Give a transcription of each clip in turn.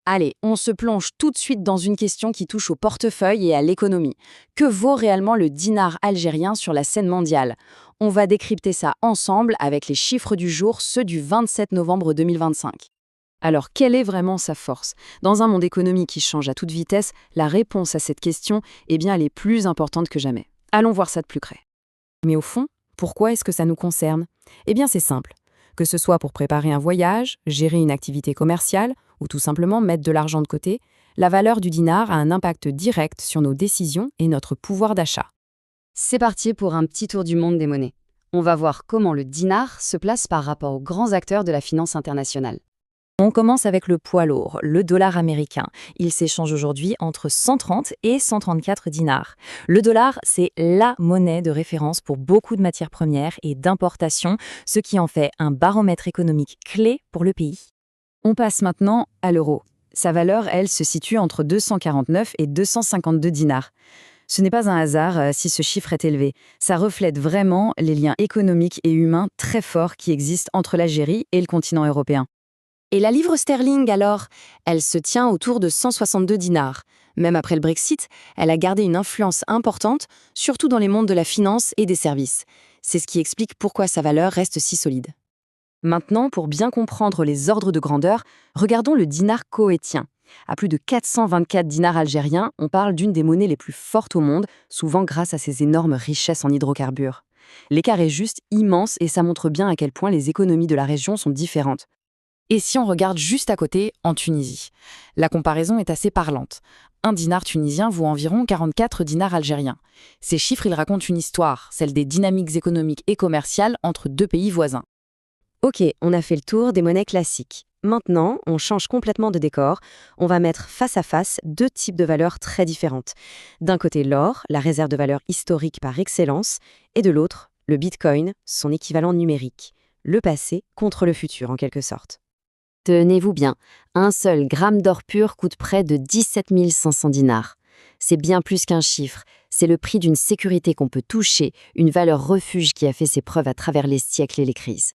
Allez, on se plonge tout de suite dans une question qui touche au portefeuille et à l'économie. Que vaut réellement le dinar algérien sur la scène mondiale? On va décrypter ça ensemble avec les chiffres du jour, ceux du 27 novembre 2025. Alors, quelle est vraiment sa force? Dans un monde économique qui change à toute vitesse, la réponse à cette question, eh bien, elle est plus importante que jamais. Allons voir ça de plus près. Mais au fond, pourquoi est-ce que ça nous concerne? Eh bien, c'est simple. Que ce soit pour préparer un voyage, gérer une activité commerciale ou tout simplement mettre de l'argent de côté, la valeur du dinar a un impact direct sur nos décisions et notre pouvoir d'achat. C'est parti pour un petit tour du monde des monnaies. On va voir comment le dinar se place par rapport aux grands acteurs de la finance internationale. On commence avec le poids lourd, le dollar américain. Il s'échange aujourd'hui entre 130 et 134 dinars. Le dollar, c'est la monnaie de référence pour beaucoup de matières premières et d'importation, ce qui en fait un baromètre économique clé pour le pays. On passe maintenant à l'euro. Sa valeur, elle, se situe entre 249 et 252 dinars. Ce n'est pas un hasard si ce chiffre est élevé. Ça reflète vraiment les liens économiques et humains très forts qui existent entre l'Algérie et le continent européen. Et la livre sterling alors? Elle se tient autour de 162 dinars. Même après le Brexit, elle a gardé une influence importante, surtout dans les mondes de la finance et des services. C'est ce qui explique pourquoi sa valeur reste si solide. Maintenant, pour bien comprendre les ordres de grandeur, regardons le dinar koweïtien. À plus de 424 dinars algériens, on parle d'une des monnaies les plus fortes au monde, souvent grâce à ses énormes richesses en hydrocarbures. L'écart est juste immense et ça montre bien à quel point les économies de la région sont différentes. Et si on regarde juste à côté, en Tunisie? La comparaison est assez parlante. Un dinar tunisien vaut environ 44 dinars algériens. Ces chiffres, ils racontent une histoire, celle des dynamiques économiques et commerciales entre deux pays voisins. Ok, on a fait le tour des monnaies classiques. Maintenant, on change complètement de décor. On va mettre face à face deux types de valeurs très différentes. D'un côté, l'or, la réserve de valeur historique par excellence, et de l'autre, le bitcoin, son équivalent numérique. Le passé contre le futur, en quelque sorte. Tenez-vous bien, un seul gramme d'or pur coûte près de 17 500 dinars. C'est bien plus qu'un chiffre, c'est le prix d'une sécurité qu'on peut toucher, une valeur refuge qui a fait ses preuves à travers les siècles et les crises.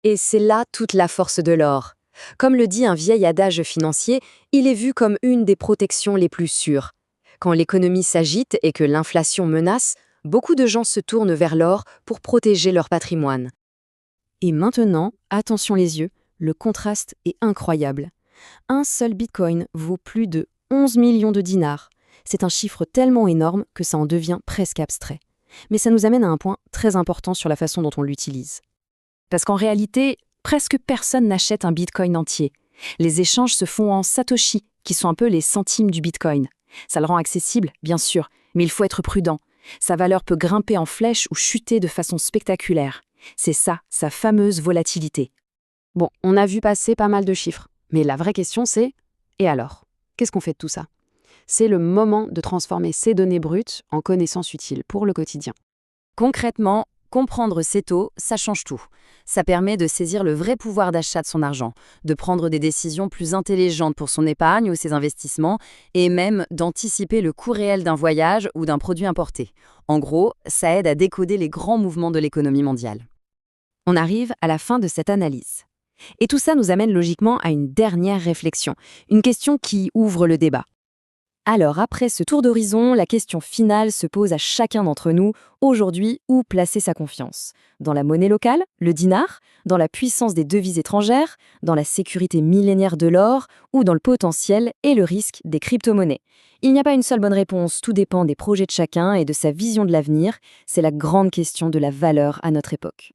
Et c'est là toute la force de l'or. Comme le dit un vieil adage financier, il est vu comme une des protections les plus sûres. Quand l'économie s'agite et que l'inflation menace, beaucoup de gens se tournent vers l'or pour protéger leur patrimoine. Et maintenant, attention les yeux, le contraste est incroyable. Un seul bitcoin vaut plus de 11 millions de dinars. C'est un chiffre tellement énorme que ça en devient presque abstrait. Mais ça nous amène à un point très important sur la façon dont on l'utilise. Parce qu'en réalité, presque personne n'achète un bitcoin entier. Les échanges se font en satoshi, qui sont un peu les centimes du bitcoin. Ça le rend accessible, bien sûr, mais il faut être prudent. Sa valeur peut grimper en flèche ou chuter de façon spectaculaire. C'est ça, sa fameuse volatilité. Bon, on a vu passer pas mal de chiffres, mais la vraie question c'est « et alors? Qu'est-ce qu'on fait de tout ça ?» C'est le moment de transformer ces données brutes en connaissances utiles pour le quotidien. Concrètement, comprendre ces taux, ça change tout. Ça permet de saisir le vrai pouvoir d'achat de son argent, de prendre des décisions plus intelligentes pour son épargne ou ses investissements, et même d'anticiper le coût réel d'un voyage ou d'un produit importé. En gros, ça aide à décoder les grands mouvements de l'économie mondiale. On arrive à la fin de cette analyse. Et tout ça nous amène logiquement à une dernière réflexion, une question qui ouvre le débat. Alors après ce tour d'horizon, la question finale se pose à chacun d'entre nous, aujourd'hui, où placer sa confiance? Dans la monnaie locale, le dinar? Dans la puissance des devises étrangères? Dans la sécurité millénaire de l'or? Ou dans le potentiel et le risque des crypto-monnaies? Il n'y a pas une seule bonne réponse, tout dépend des projets de chacun et de sa vision de l'avenir. C'est la grande question de la valeur à notre époque.